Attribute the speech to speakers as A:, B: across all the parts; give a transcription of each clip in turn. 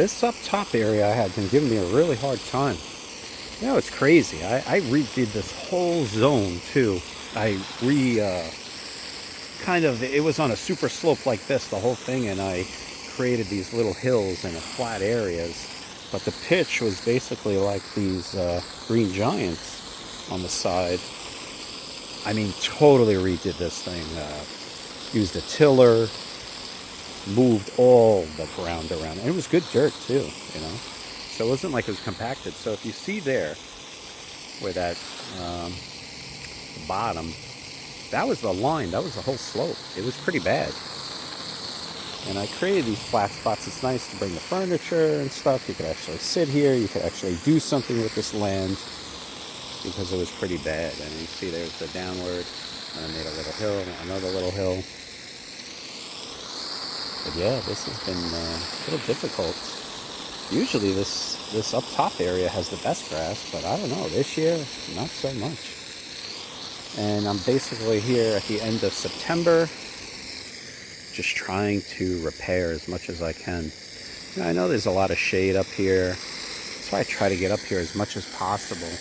A: This up top area I had been giving me a really hard time. You know, it's crazy. I redid this whole zone too. It was on a super slope like this, the whole thing, and I created these little hills and flat areas. But the pitch was basically like these green giants on the side. I mean, totally redid this thing. Used a tiller, moved all the ground around. And it was good dirt too, you know. So it wasn't like it was compacted. So if you see there, where that the bottom, that was the line, that was the whole slope. It was pretty bad. And I created these flat spots. It's nice to bring the furniture and stuff. You could actually sit here. You could actually do something with this land because it was pretty bad. And you see there's the downward. And I made a little hill, another little hill. But yeah, this has been a little difficult. Usually this up top area has the best grass, but I don't know. This year, not so much. And I'm basically here at the end of September, just trying to repair as much as I can. You know, I know there's a lot of shade up here, so I try to get up here as much as possible.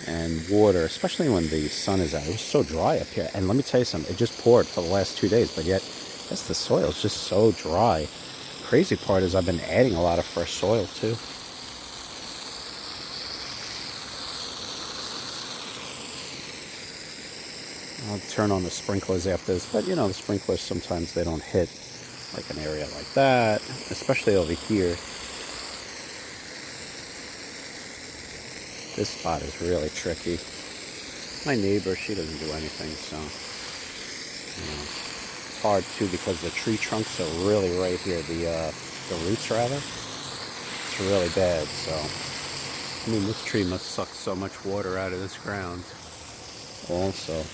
A: And water, especially when the sun is out. It was so dry up here. And let me tell you something, it just poured for the last 2 days, but yet the soil is just so dry. Crazy part is I've been adding a lot of fresh soil too. I'll turn on the sprinklers after this, but you know, the sprinklers sometimes they don't hit like an area like that, especially over here. This spot is really tricky. My neighbor, she doesn't do anything, so you know, it's hard too because the tree trunks are really right here. The roots rather, it's really bad. So I mean, this tree must suck so much water out of this ground also.